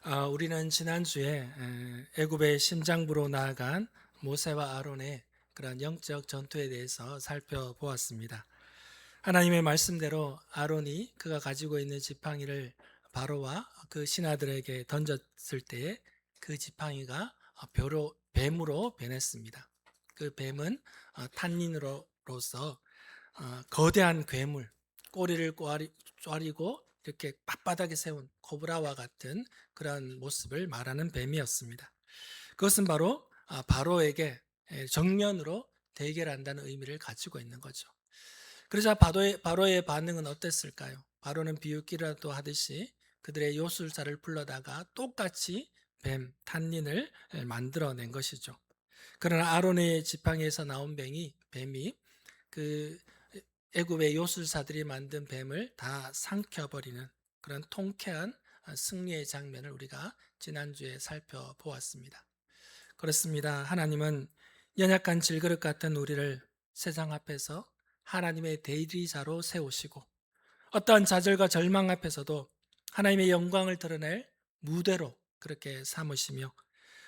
우리는 지난주에 애굽의 심장부로 나아간 모세와 아론의 그런 영적 전투에 대해서 살펴보았습니다. 하나님의 말씀대로 아론이 그가 가지고 있는 지팡이를 바로와 그 신하들에게 던졌을 때에 그 지팡이가 뱀으로 변했습니다. 그 뱀은 탄닌으로서 거대한 괴물, 꼬리를 쪼아리고 이렇게 빳빳하게 세운 코브라와 같은 그런 모습을 말하는 뱀이었습니다. 그것은 바로 바로에게 정면으로 대결한다는 의미를 가지고 있는 거죠. 그러자 바로의 반응은 어땠을까요? 바로는 비웃기라도 하듯이 그들의 요술사를 불러다가 똑같이 탄닌을 만들어낸 것이죠. 그러나 아론의 지팡이에서 나온 뱀이 그 애굽의 요술사들이 만든 뱀을 다 삼켜버리는 그런 통쾌한 승리의 장면을 우리가 지난주에 살펴보았습니다. 그렇습니다. 하나님은 연약한 질그릇 같은 우리를 세상 앞에서 하나님의 대리자로 세우시고 어떠한 좌절과 절망 앞에서도 하나님의 영광을 드러낼 무대로 그렇게 삼으시며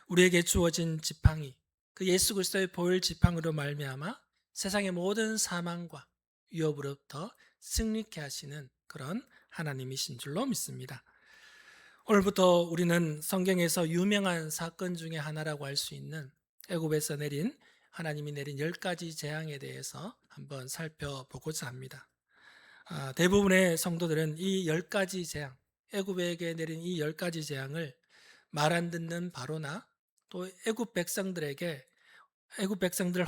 우리에게 주어진 지팡이, 그 예수 그리스도의 보혈 지팡이로 말미암아 세상의 모든 사망과 위협으로부터 승리케 하시는 그런 하나님이신 줄로 믿습니다. 오늘부터 우리는 성경에서 유명한 사건 중에 하나라고 할 수 있는 애굽에서 하나님이 내린 10가지 재앙에 대해서 한번 살펴보고자 합니다. 대부분의 성도들은 이 10가지 재앙, 애굽에게 내린 이 10가지 재앙을 말 안 듣는 바로나 또 애굽 백성들을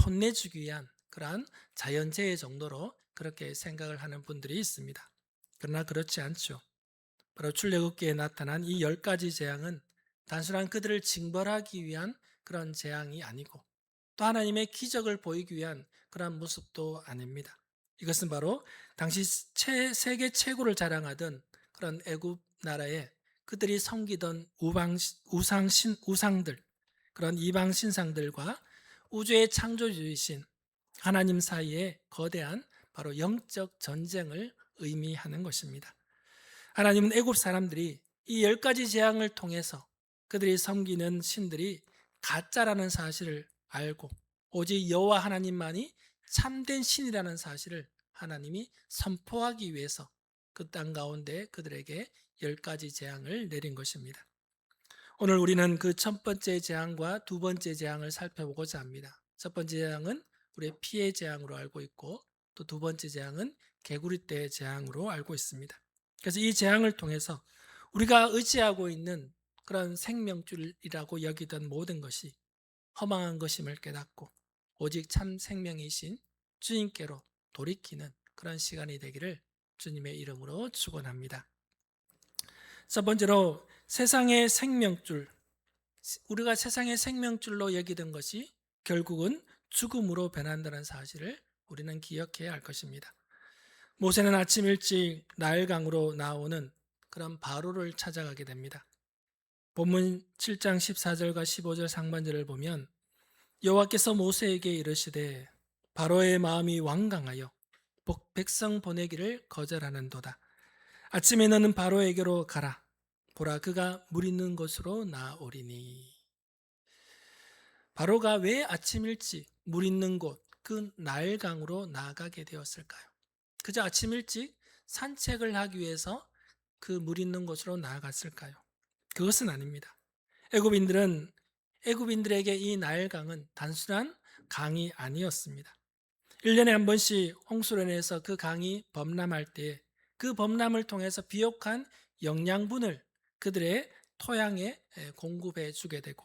혼내주기 위한 그러한 자연재해 정도로 그렇게 생각을 하는 분들이 있습니다. 그러나 그렇지 않죠. 바로 출애굽기에 나타난 이 10가지 재앙은 단순한 그들을 징벌하기 위한 그런 재앙이 아니고 또 하나님의 기적을 보이기 위한 그런 모습도 아닙니다. 이것은 바로 당시 세계 최고를 자랑하던 그런 애굽 나라에 그들이 섬기던 우상들, 그런 이방 신상들과 우주의 창조주이신 하나님 사이에 거대한 바로 영적 전쟁을 의미하는 것입니다. 하나님은 애굽 사람들이 이 10가지 재앙을 통해서 그들이 섬기는 신들이 가짜라는 사실을 알고 오직 여호와 하나님만이 참된 신이라는 사실을 하나님이 선포하기 위해서 그 땅 가운데 그들에게 10가지 재앙을 내린 것입니다. 오늘 우리는 그 첫 번째 재앙과 두 번째 재앙을 살펴보고자 합니다. 첫 번째 재앙은 우리의 피해 재앙으로 알고 있고 또 두 번째 재앙은 개구리떼의 재앙으로 알고 있습니다. 그래서 이 재앙을 통해서 우리가 의지하고 있는 그런 생명줄이라고 여기던 모든 것이 허망한 것임을 깨닫고 오직 참 생명이신 주님께로 돌이키는 그런 시간이 되기를 주님의 이름으로 축원합니다. 첫 번째로 세상의 생명줄, 우리가 세상의 생명줄로 여기던 것이 결국은 죽음으로 변한다는 사실을 우리는 기억해야 할 것입니다. 모세는 아침 일찍 나일강으로 나오는 그런 바로를 찾아가게 됩니다. 본문 7장 14절과 15절 상반절을 보면 여호와께서 모세에게 이르시되 바로의 마음이 완강하여 백성 보내기를 거절하는도다. 아침에 너는 바로에게로 가라. 보라 그가 물 있는 곳으로 나오리니. 바로가 왜 아침 일찍 물 있는 곳, 그 나일강으로 나가게 되었을까요? 그저 아침 일찍 산책을 하기 위해서 그 물 있는 곳으로 나아갔을까요? 그것은 아닙니다. 애굽인들은 애굽인들에게 이 나일강은 단순한 강이 아니었습니다. 1년에 한 번씩 홍수로 인해서 그 강이 범람할 때 그 범람을 통해서 비옥한 영양분을 그들의 토양에 공급해 주게 되고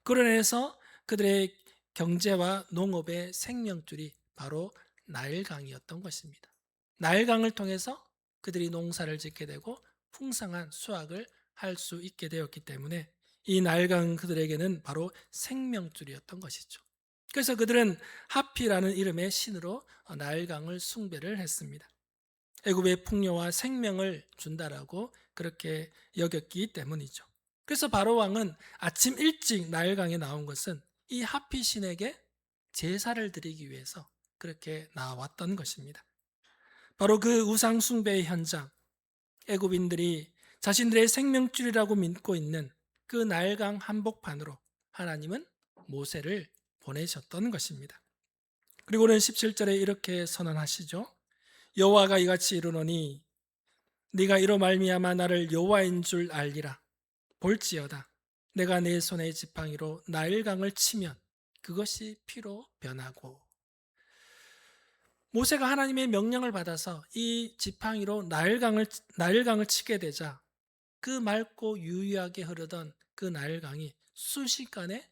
그로 인해서 그들의 경제와 농업의 생명줄이 바로 나일강이었던 것입니다. 나일강을 통해서 그들이 농사를 짓게 되고 풍성한 수확을 할 수 있게 되었기 때문에 이 나일강은 그들에게는 바로 생명줄이었던 것이죠. 그래서 그들은 하피라는 이름의 신으로 나일강을 숭배를 했습니다. 애굽의 풍요와 생명을 준다라고 그렇게 여겼기 때문이죠. 그래서 바로 왕은 아침 일찍 나일강에 나온 것은 이 하피 신에게 제사를 드리기 위해서 그렇게 나왔던 것입니다. 바로 그 우상 숭배의 현장, 애굽인들이 자신들의 생명줄이라고 믿고 있는 그 나일강 한복판으로 하나님은 모세를 보내셨던 것입니다. 그리고는 17절에 이렇게 선언하시죠. 여호와가 이같이 이르노니 네가 이로 말미암아 나를 여호와인 줄 알리라. 볼지어다 내가 내 손의 지팡이로 나일강을 치면 그것이 피로 변하고. 모세가 하나님의 명령을 받아서 이 지팡이로 나일강을 치게 되자 그 맑고 유유하게 흐르던 그 나일강이 순식간에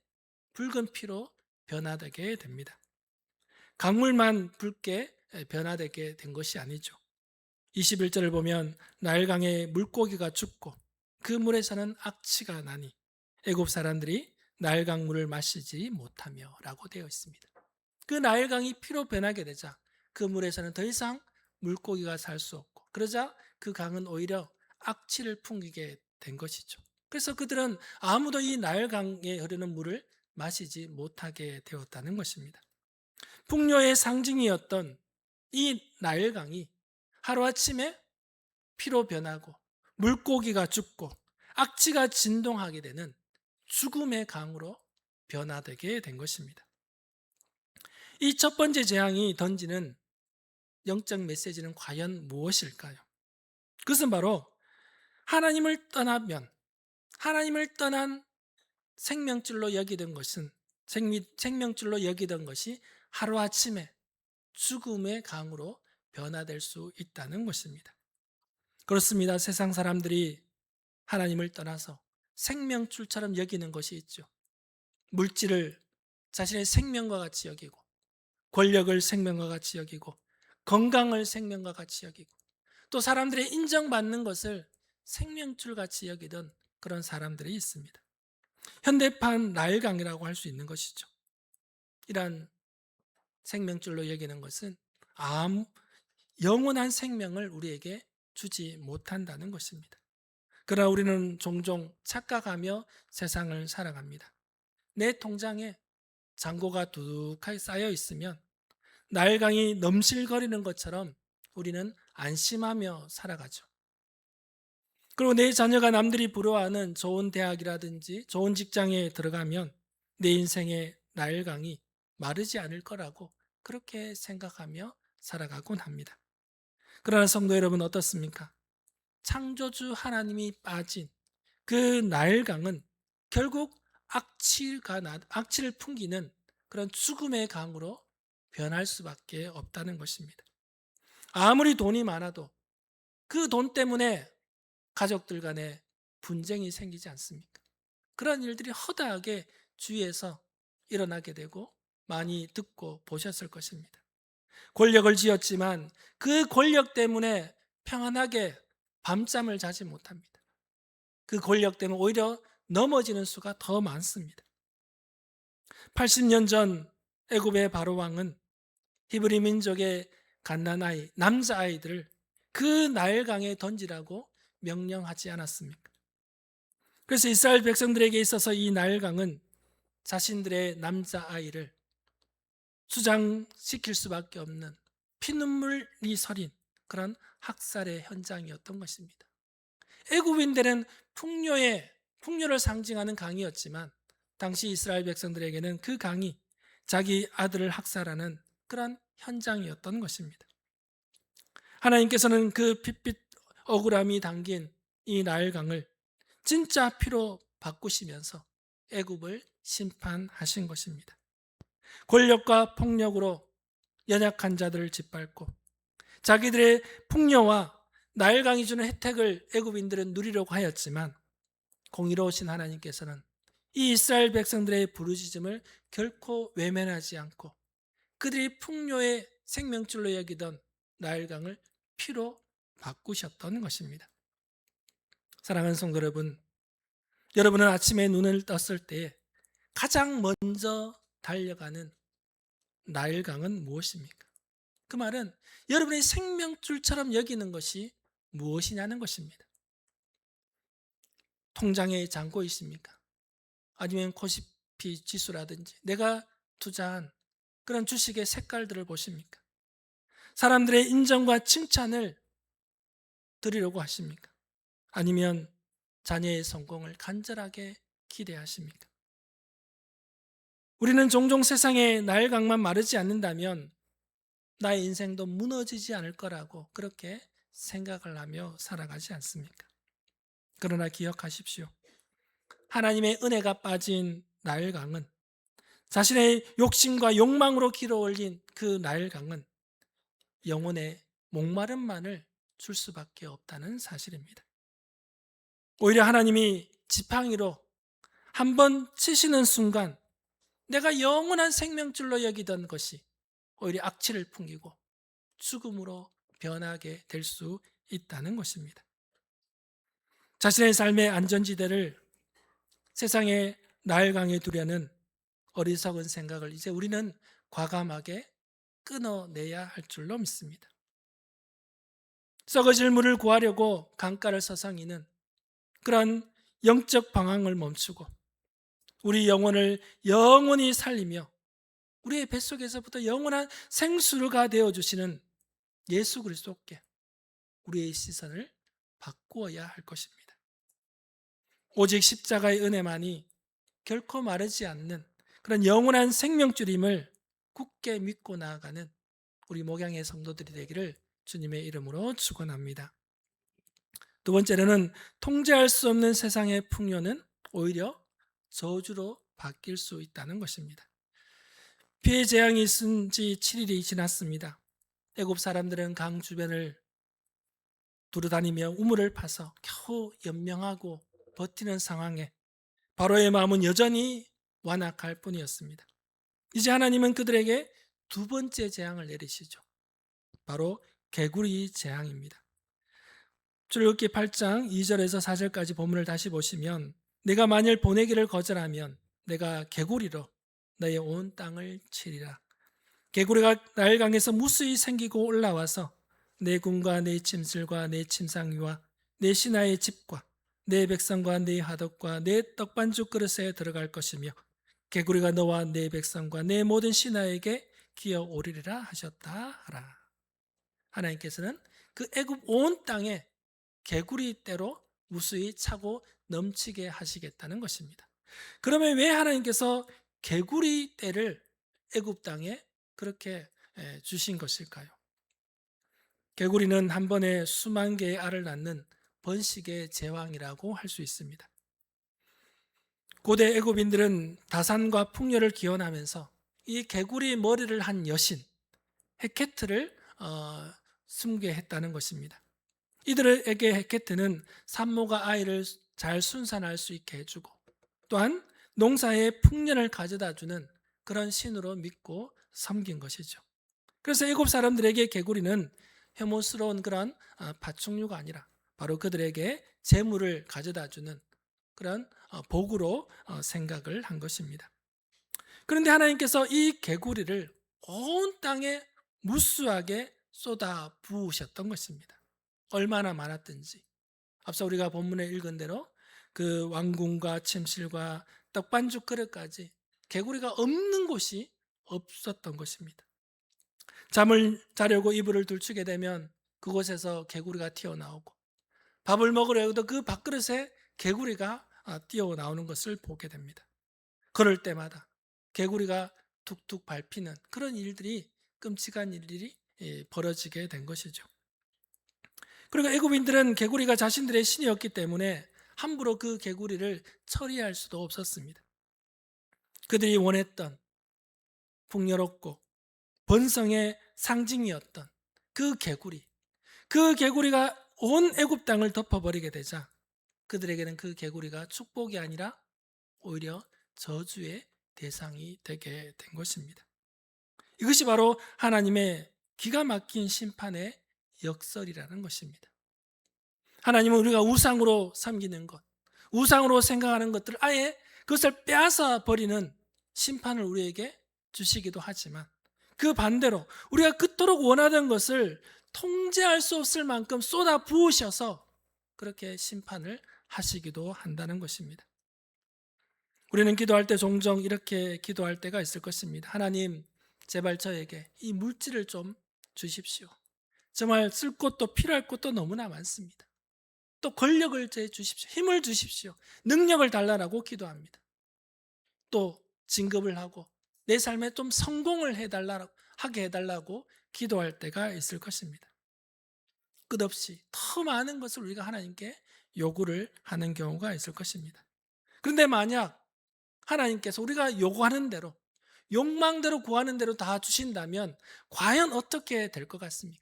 붉은 피로 변화되게 됩니다. 강물만 붉게 변화되게 된 것이 아니죠. 21절을 보면 나일강에 물고기가 죽고 그 물에서는 악취가 나니 애굽 사람들이 나일강 물을 마시지 못하며 라고 되어 있습니다. 그 나일강이 피로 변하게 되자 그 물에서는 더 이상 물고기가 살 수 없고, 그러자 그 강은 오히려 악취를 풍기게 된 것이죠. 그래서 그들은 아무도 이 나일강에 흐르는 물을 마시지 못하게 되었다는 것입니다. 풍요의 상징이었던 이 나일강이 하루아침에 피로 변하고 물고기가 죽고 악취가 진동하게 되는 죽음의 강으로 변화되게 된 것입니다. 이 첫 번째 재앙이 던지는 영적 메시지는 과연 무엇일까요? 그것은 바로 하나님을 떠나면, 하나님을 떠난 생명줄로 여기던 것이 하루아침에 죽음의 강으로 변화될 수 있다는 것입니다. 그렇습니다. 세상 사람들이 하나님을 떠나서 생명줄처럼 여기는 것이 있죠. 물질을 자신의 생명과 같이 여기고, 권력을 생명과 같이 여기고, 건강을 생명과 같이 여기고, 또 사람들의 인정받는 것을 생명줄 같이 여기던 그런 사람들이 있습니다. 현대판 나일강이라고 할 수 있는 것이죠. 이러한 생명줄로 여기는 것은 아무 영원한 생명을 우리에게 주지 못한다는 것입니다. 그러나 우리는 종종 착각하며 세상을 살아갑니다. 내 통장에 잔고가 두둑하게 쌓여 있으면 나일강이 넘실거리는 것처럼 우리는 안심하며 살아가죠. 그리고 내 자녀가 남들이 부러워하는 좋은 대학이라든지 좋은 직장에 들어가면 내 인생의 나일강이 마르지 않을 거라고 그렇게 생각하며 살아가곤 합니다. 그러나 성도 여러분, 어떻습니까? 창조주 하나님이 빠진 그 나일강은 결국 악취를 풍기는 그런 죽음의 강으로 변할 수밖에 없다는 것입니다. 아무리 돈이 많아도 그 돈 때문에 가족들 간에 분쟁이 생기지 않습니까? 그런 일들이 허다하게 주위에서 일어나게 되고 많이 듣고 보셨을 것입니다. 권력을 쥐었지만 그 권력 때문에 평안하게 밤잠을 자지 못합니다. 그 권력 때문에 오히려 넘어지는 수가 더 많습니다. 80년 전 애굽의 바로 왕은 히브리 민족의 갓난아이, 남자아이들을 그 나일강에 던지라고 명령하지 않았습니까? 그래서 이스라엘 백성들에게 있어서 이 나일강은 자신들의 남자아이를 수장시킬 수밖에 없는 피눈물이 서린 그런 학살의 현장이었던 것입니다. 애굽인들은 풍요를 상징하는 강이었지만 당시 이스라엘 백성들에게는 그 강이 자기 아들을 학살하는 그런 현장이었던 것입니다. 하나님께서는 그 핏빛 억울함이 담긴 이 나일강을 진짜 피로 바꾸시면서 애굽을 심판하신 것입니다. 권력과 폭력으로 연약한 자들을 짓밟고 자기들의 풍요와 나일강이 주는 혜택을 애굽인들은 누리려고 하였지만 공의로우신 하나님께서는 이 이스라엘 백성들의 부르짖음을 결코 외면하지 않고 그들이 풍요의 생명줄로 여기던 나일강을 피로 바꾸셨던 것입니다. 사랑하는 성도 여러분, 여러분은 아침에 눈을 떴을 때 가장 먼저 달려가는 나일강은 무엇입니까? 그 말은 여러분의 생명줄처럼 여기는 것이 무엇이냐는 것입니다. 통장에 잔고 있습니까? 아니면 코스피 지수라든지 내가 투자한 그런 주식의 색깔들을 보십니까? 사람들의 인정과 칭찬을 드리려고 하십니까? 아니면 자녀의 성공을 간절하게 기대하십니까? 우리는 종종 세상의 나일강만 마르지 않는다면 나의 인생도 무너지지 않을 거라고 그렇게 생각을 하며 살아가지 않습니까? 그러나 기억하십시오. 하나님의 은혜가 빠진 나일강은, 자신의 욕심과 욕망으로 길어올린 그 나일강은 영혼의 목마름만을 줄 수밖에 없다는 사실입니다. 오히려 하나님이 지팡이로 한번 치시는 순간 내가 영원한 생명줄로 여기던 것이 오히려 악취를 풍기고 죽음으로 변하게 될 수 있다는 것입니다. 자신의 삶의 안전지대를 세상의 나일강에 두려는 어리석은 생각을 이제 우리는 과감하게 끊어내야 할 줄로 믿습니다. 썩어질 물을 구하려고 강가를 서성이는 그런 영적 방황을 멈추고 우리 영혼을 영원히 살리며 우리의 뱃속에서부터 영원한 생수가 되어주시는 예수 그리스도께 우리의 시선을 바꾸어야 할 것입니다. 오직 십자가의 은혜만이 결코 마르지 않는 그런 영원한 생명줄임을 굳게 믿고 나아가는 우리 목양의 성도들이 되기를 주님의 이름으로 축원합니다. 두 번째로는 통제할 수 없는 세상의 풍요는 오히려 저주로 바뀔 수 있다는 것입니다. 피해 재앙이 있은 지 7일이 지났습니다. 애굽 사람들은 강 주변을 두루다니며 우물을 파서 겨우 연명하고 버티는 상황에 바로의 마음은 여전히 완악할 뿐이었습니다. 이제 하나님은 그들에게 두 번째 재앙을 내리시죠. 바로 개구리 재앙입니다. 출애굽기 8장 2절에서 4절까지 본문을 다시 보시면 내가 만일 보내기를 거절하면 내가 개구리로 너의 온 땅을 치리라. 개구리가 나일강에서 무수히 생기고 올라와서 내 군과 내 침실과 내 침상위와 내 신하의 집과 내 백성과 내 하덕과 내 떡반죽 그릇에 들어갈 것이며 개구리가 너와 내 백성과 내 모든 신하에게 기어오리리라 하셨다 하라. 하나님께서는 그 애굽 온 땅에 개구리 떼로 무수히 차고 넘치게 하시겠다는 것입니다. 그러면 왜 하나님께서 개구리 떼를 애굽 땅에 그렇게 주신 것일까요? 개구리는 한 번에 수만 개의 알을 낳는 번식의 제왕이라고 할 수 있습니다. 고대 애굽인들은 다산과 풍요를 기원하면서 이 개구리 머리를 한 여신 헤케트를 숭배했다는 것입니다. 이들에게 헤케트는 산모가 아이를 잘 순산할 수 있게 해주고 또한 농사에 풍년을 가져다 주는 그런 신으로 믿고 섬긴 것이죠. 그래서 애굽 사람들에게 개구리는 혐오스러운 그런 파충류가 아니라 바로 그들에게 재물을 가져다 주는 그런 복으로 생각을 한 것입니다. 그런데 하나님께서 이 개구리를 온 땅에 무수하게 쏟아 부으셨던 것입니다. 얼마나 많았든지. 앞서 우리가 본문에 읽은 대로 그 왕궁과 침실과 떡반죽 그릇까지 개구리가 없는 곳이 없었던 것입니다. 잠을 자려고 이불을 들추게 되면 그곳에서 개구리가 튀어나오고 밥을 먹으려 해도 그 밥그릇에 개구리가 뛰어나오는 것을 보게 됩니다. 그럴 때마다 개구리가 툭툭 밟히는 그런 일들이 끔찍한 일들이 벌어지게 된 것이죠. 그리고 애굽인들은 개구리가 자신들의 신이었기 때문에 함부로 그 개구리를 처리할 수도 없었습니다. 그들이 원했던 풍요롭고 번성의 상징이었던 그 개구리가 온 애굽 땅을 덮어버리게 되자 그들에게는 그 개구리가 축복이 아니라 오히려 저주의 대상이 되게 된 것입니다. 이것이 바로 하나님의 기가 막힌 심판의 역설이라는 것입니다. 하나님은 우리가 우상으로 섬기는 것, 우상으로 생각하는 것들을 아예 그것을 빼앗아 버리는 심판을 우리에게 주시기도 하지만 그 반대로 우리가 그토록 원하던 것을 통제할 수 없을 만큼 쏟아 부으셔서 그렇게 심판을 하시기도 한다는 것입니다. 우리는 기도할 때 종종 이렇게 기도할 때가 있을 것입니다. 하나님, 제발 저에게 이 물질을 좀 주십시오. 정말 쓸 것도 필요할 것도 너무나 많습니다. 또 권력을 제 주십시오. 힘을 주십시오. 능력을 달라라고 기도합니다. 또 진급을 하고 내 삶에 좀 성공을 하게 해달라고 기도할 때가 있을 것입니다. 끝없이 더 많은 것을 우리가 하나님께 요구를 하는 경우가 있을 것입니다. 그런데 만약 하나님께서 우리가 요구하는 대로, 욕망대로 구하는 대로 다 주신다면 과연 어떻게 될 것 같습니까?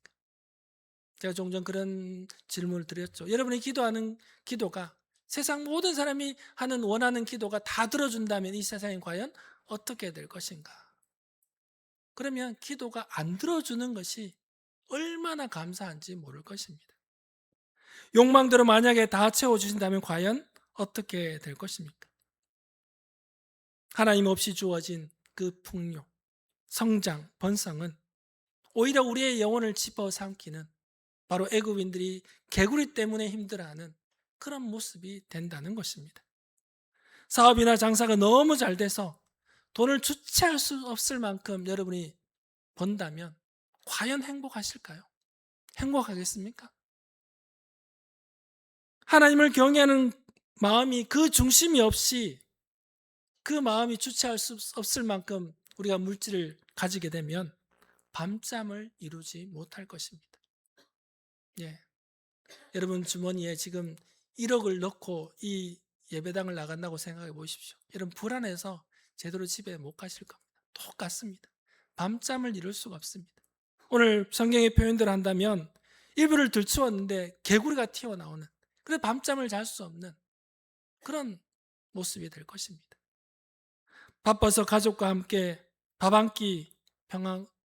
제가 종종 그런 질문을 드렸죠. 여러분이 기도하는 기도가 세상 모든 사람이 하는 원하는 기도가 다 들어준다면 이 세상이 과연 어떻게 될 것인가? 그러면 기도가 안 들어주는 것이 얼마나 감사한지 모를 것입니다. 욕망대로 만약에 다 채워주신다면 과연 어떻게 될 것입니까? 하나님 없이 주어진 그 풍요, 성장, 번성은 오히려 우리의 영혼을 집어삼키는 바로 애굽인들이 개구리 때문에 힘들어하는 그런 모습이 된다는 것입니다. 사업이나 장사가 너무 잘 돼서 돈을 주체할 수 없을 만큼 여러분이 번다면 과연 행복하실까요? 행복하겠습니까? 하나님을 경외하는 마음이 그 중심이 없이 그 마음이 주체할 수 없을 만큼 우리가 물질을 가지게 되면 밤잠을 이루지 못할 것입니다. 예. 여러분 주머니에 지금 1억을 넣고 이 예배당을 나간다고 생각해 보십시오. 여러분 불안해서 제대로 집에 못 가실 겁니다. 똑같습니다. 밤잠을 이룰 수가 없습니다. 오늘 성경의 표현대로 한다면 이불을 들추었는데 개구리가 튀어나오는, 그래서 밤잠을 잘 수 없는 그런 모습이 될 것입니다. 바빠서 가족과 함께 밥 한 끼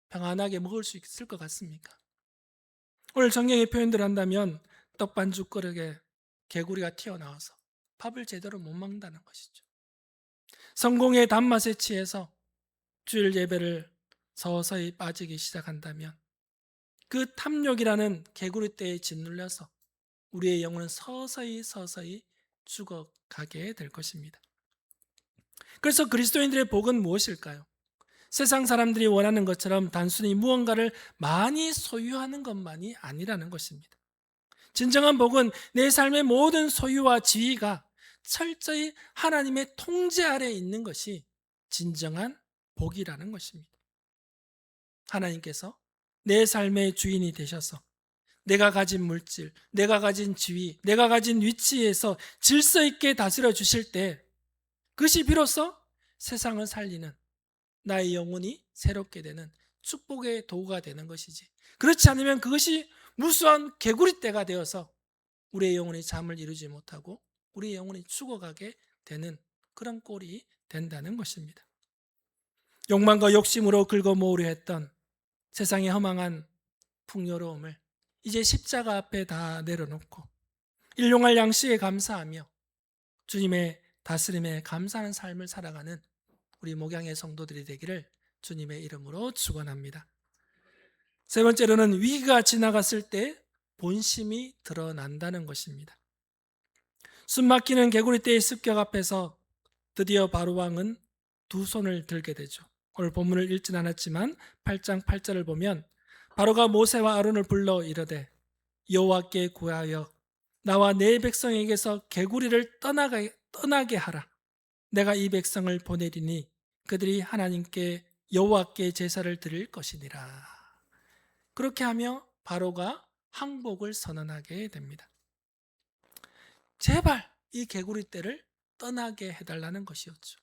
평안하게 먹을 수 있을 것 같습니까? 오늘 성경의 표현대로 한다면 떡반죽 그릇에 개구리가 튀어나와서 밥을 제대로 못 먹는다는 것이죠. 성공의 단맛에 취해서 주일 예배를 서서히 빠지기 시작한다면 그 탐욕이라는 개구리떼에 짓눌려서 우리의 영혼은 서서히 죽어가게 될 것입니다. 그래서 그리스도인들의 복은 무엇일까요? 세상 사람들이 원하는 것처럼 단순히 무언가를 많이 소유하는 것만이 아니라는 것입니다. 진정한 복은 내 삶의 모든 소유와 지위가 철저히 하나님의 통제 아래에 있는 것이 진정한 복이라는 것입니다. 하나님께서 내 삶의 주인이 되셔서 내가 가진 물질, 내가 가진 지위, 내가 가진 위치에서 질서 있게 다스려 주실 때 그것이 비로소 세상을 살리는 나의 영혼이 새롭게 되는 축복의 도구가 되는 것이지, 그렇지 않으면 그것이 무수한 개구리떼가 되어서 우리의 영혼이 잠을 이루지 못하고 우리의 영혼이 죽어가게 되는 그런 꼴이 된다는 것입니다. 욕망과 욕심으로 긁어모으려 했던 세상의 허망한 풍요로움을 이제 십자가 앞에 다 내려놓고 일용할 양식에 감사하며 주님의 다스림에 감사하는 삶을 살아가는 우리 목양의 성도들이 되기를 주님의 이름으로 축원합니다. 세 번째로는 위기가 지나갔을 때 본심이 드러난다는 것입니다. 숨막히는 개구리떼의 습격 앞에서 드디어 바로왕은 두 손을 들게 되죠. 오늘 본문을 읽진 않았지만 8장 8절을 보면 바로가 모세와 아론을 불러 이르되 여호와께 구하여 나와 내 백성에게서 개구리를 떠나게 하라. 내가 이 백성을 보내리니 그들이 하나님께 여호와께 제사를 드릴 것이니라. 그렇게 하며 바로가 항복을 선언하게 됩니다. 제발 이 개구리떼를 떠나게 해달라는 것이었죠.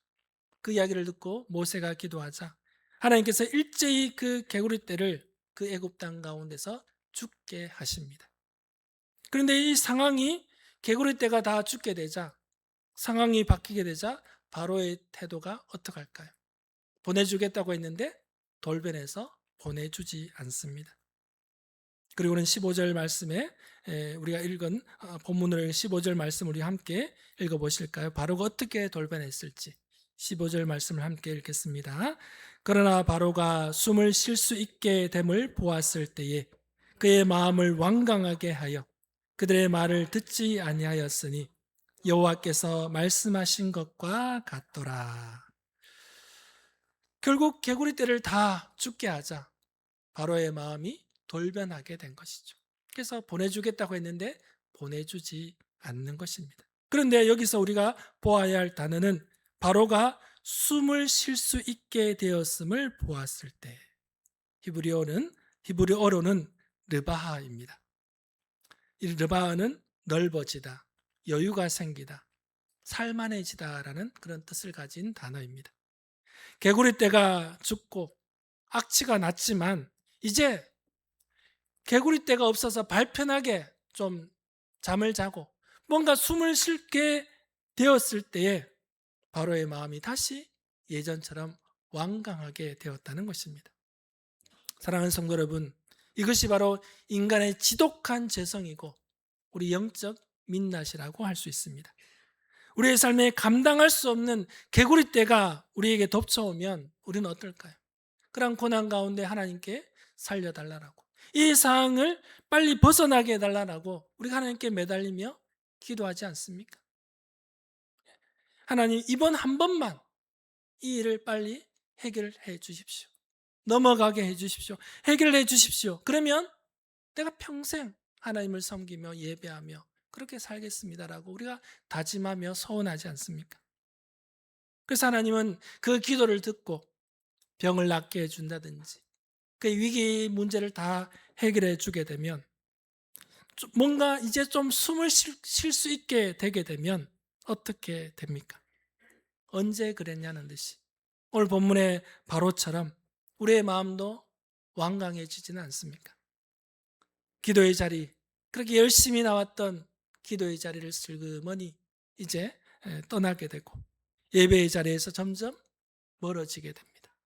그 이야기를 듣고 모세가 기도하자 하나님께서 일제히 그 개구리떼를 그 애굽 땅 가운데서 죽게 하십니다. 그런데 이 상황이 개구리떼가 다 죽게 되자, 상황이 바뀌게 되자 바로의 태도가 어떡할까요? 보내주겠다고 했는데 돌변해서 보내주지 않습니다. 그리고는 15절 말씀에 우리가 읽은 본문으로 15절 말씀 우리 함께 읽어보실까요? 바로가 어떻게 돌변했을지 15절 말씀을 함께 읽겠습니다. 그러나 바로가 숨을 쉴 수 있게 됨을 보았을 때에 그의 마음을 완강하게 하여 그들의 말을 듣지 아니하였으니 여호와께서 말씀하신 것과 같더라. 결국 개구리떼를 다 죽게 하자 바로의 마음이 돌변하게 된 것이죠. 그래서 보내주겠다고 했는데 보내주지 않는 것입니다. 그런데 여기서 우리가 보아야 할 단어는 바로가 숨을 쉴 수 있게 되었음을 보았을 때, 히브리어로는 르바하입니다. 이 르바하는 넓어지다, 여유가 생기다, 살만해지다라는 그런 뜻을 가진 단어입니다. 개구리떼가 죽고 악취가 났지만 이제 개구리떼가 없어서 발편하게 좀 잠을 자고 뭔가 숨을 쉴게 되었을 때에 바로의 마음이 다시 예전처럼 완강하게 되었다는 것입니다. 사랑하는 성도 여러분, 이것이 바로 인간의 지독한 죄성이고 우리 영적 민낯이라고 할 수 있습니다. 우리의 삶에 감당할 수 없는 개구리떼가 우리에게 덮쳐오면 우리는 어떨까요? 그런 고난 가운데 하나님께 살려달라고, 이 상황을 빨리 벗어나게 해달라고 우리가 하나님께 매달리며 기도하지 않습니까? 하나님, 이번 한 번만 이 일을 빨리 해결해 주십시오. 넘어가게 해 주십시오. 해결해 주십시오. 그러면 내가 평생 하나님을 섬기며 예배하며 그렇게 살겠습니다라고 우리가 다짐하며 서원하지 않습니까? 그래서 하나님은 그 기도를 듣고 병을 낫게 해준다든지 그 위기 문제를 다 해결해 주게 되면, 뭔가 이제 좀 숨을 쉴 수 있게 되게 되면 어떻게 됩니까? 언제 그랬냐는 듯이 오늘 본문의 바로처럼 우리의 마음도 완강해지지는 않습니까? 기도의 자리, 그렇게 열심히 나왔던 기도의 자리를 슬그머니 이제 떠나게 되고 예배의 자리에서 점점 멀어지게 됩니다.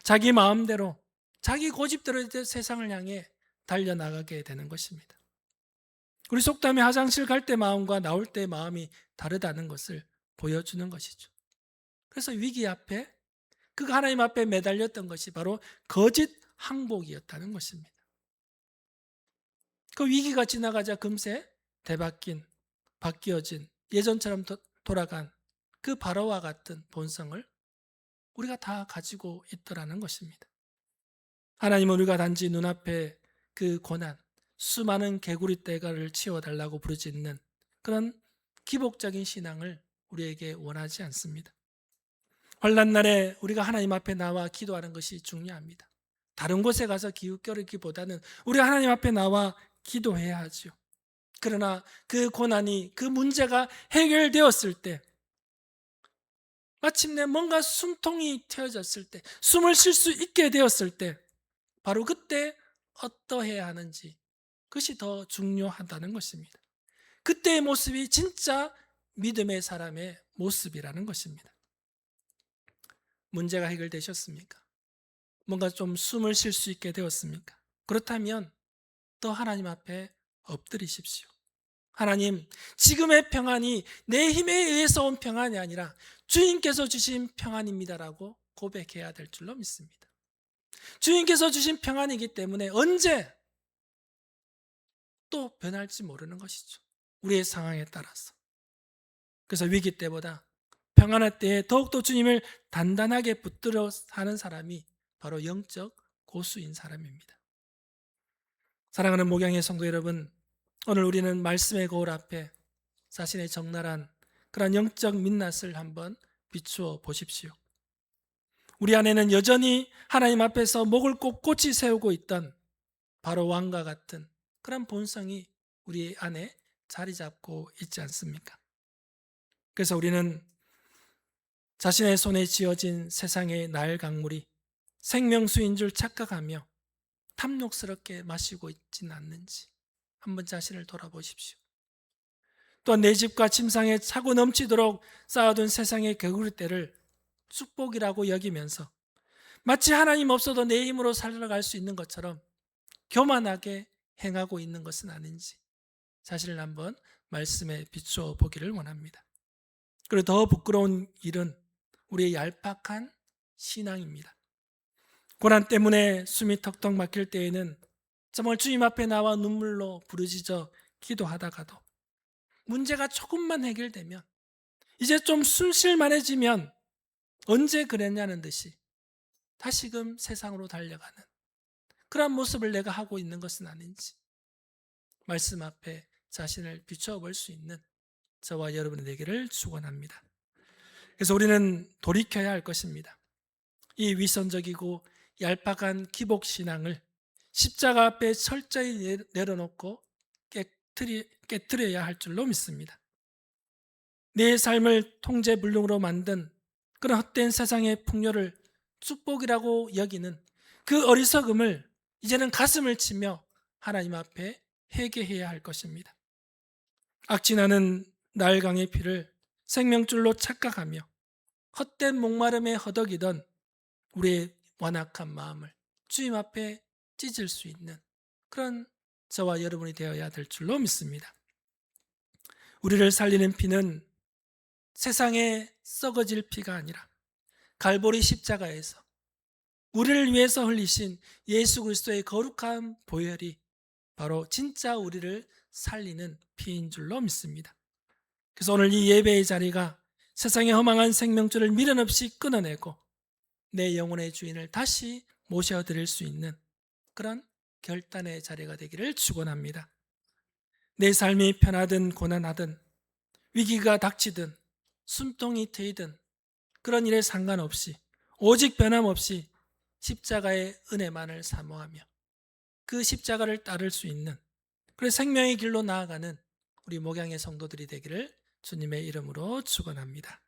자기 마음대로, 자기 고집대로 이제 세상을 향해 달려나가게 되는 것입니다. 우리 속담에 화장실 갈 때 마음과 나올 때 마음이 다르다는 것을 보여주는 것이죠. 그래서 위기 앞에, 그가 하나님 앞에 매달렸던 것이 바로 거짓 항복이었다는 것입니다. 그 위기가 지나가자 금세 바뀌어진, 예전처럼 돌아간 그 바로와 같은 본성을 우리가 다 가지고 있더라는 것입니다. 하나님은 우리가 단지 눈앞에 그 고난, 수많은 개구리떼를 치워달라고 부르짖는 그런 기복적인 신앙을 우리에게 원하지 않습니다. 환난 날에 우리가 하나님 앞에 나와 기도하는 것이 중요합니다. 다른 곳에 가서 기웃거리기보다는 우리가 하나님 앞에 나와 기도해야 하죠. 그러나 그 고난이, 그 문제가 해결되었을 때, 마침내 뭔가 숨통이 트여졌을 때, 숨을 쉴 수 있게 되었을 때, 바로 그때 어떠해야 하는지, 그것이 더 중요하다는 것입니다. 그때의 모습이 진짜 믿음의 사람의 모습이라는 것입니다. 문제가 해결되셨습니까? 뭔가 좀 숨을 쉴 수 있게 되었습니까? 그렇다면 또 하나님 앞에 엎드리십시오. 하나님, 지금의 평안이 내 힘에 의해서 온 평안이 아니라 주님께서 주신 평안입니다라고 고백해야 될 줄로 믿습니다. 주님께서 주신 평안이기 때문에 언제 또 변할지 모르는 것이죠. 우리의 상황에 따라서. 그래서 위기 때보다 평안할 때에 더욱더 주님을 단단하게 붙들어 사는 사람이 바로 영적 고수인 사람입니다. 사랑하는 목양의 성도 여러분, 오늘 우리는 말씀의 거울 앞에 자신의 적나라한 그런 영적 민낯을 한번 비추어 보십시오. 우리 안에는 여전히 하나님 앞에서 목을 꼿꼿이 세우고 있던 바로 왕과 같은 그런 본성이 우리 안에 자리 잡고 있지 않습니까? 그래서 우리는 자신의 손에 쥐어진 세상의 날 강물이 생명수인 줄 착각하며 탐욕스럽게 마시고 있지는 않는지 한번 자신을 돌아보십시오. 또한 내 집과 침상에 차고 넘치도록 쌓아둔 세상의 개구리떼를 축복이라고 여기면서 마치 하나님 없어도 내 힘으로 살아갈 수 있는 것처럼 교만하게 행하고 있는 것은 아닌지 자신을 한번 말씀에 비추어 보기를 원합니다. 그리고 더 부끄러운 일은 우리의 얄팍한 신앙입니다. 고난 때문에 숨이 턱턱 막힐 때에는 정말 주님 앞에 나와 눈물로 부르짖어 기도하다가도 문제가 조금만 해결되면, 이제 좀 숨 쉴만해지면 언제 그랬냐는 듯이 다시금 세상으로 달려가는 그런 모습을 내가 하고 있는 것은 아닌지 말씀 앞에 자신을 비추어 볼 수 있는 저와 여러분이 되기를 축원합니다. 그래서 우리는 돌이켜야 할 것입니다. 이 위선적이고 얄팍한 기복신앙을 십자가 앞에 철저히 내려놓고 깨뜨려야 할 줄로 믿습니다. 내 삶을 통제불능으로 만든 그런 헛된 세상의 풍요를 축복이라고 여기는 그 어리석음을 이제는 가슴을 치며 하나님 앞에 회개해야 할 것입니다. 악진하는 나일강의 피를 생명줄로 착각하며 헛된 목마름에 허덕이던 우리의 완악한 마음을 주님 앞에 찢을 수 있는 그런 저와 여러분이 되어야 될 줄로 믿습니다. 우리를 살리는 피는 세상에 썩어질 피가 아니라 갈보리 십자가에서 우리를 위해서 흘리신 예수 그리스도의 거룩한 보혈이 바로 진짜 우리를 살리는 피인 줄로 믿습니다. 그래서 오늘 이 예배의 자리가 세상의 허망한 생명줄을 미련 없이 끊어내고 내 영혼의 주인을 다시 모셔드릴 수 있는 그런 결단의 자리가 되기를 축원합니다. 내 삶이 편하든 고난하든 위기가 닥치든 숨통이 트이든 그런 일에 상관없이 오직 변함없이 십자가의 은혜만을 사모하며 그 십자가를 따를 수 있는 그래서 생명의 길로 나아가는 우리 목양의 성도들이 되기를 주님의 이름으로 축원합니다.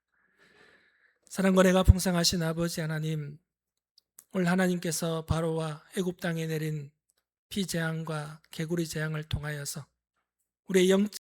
사랑과 은혜가 풍성하신 아버지 하나님, 오늘 하나님께서 바로와 애굽 땅에 내린 피재앙과 개구리 재앙을 통하여서 우리의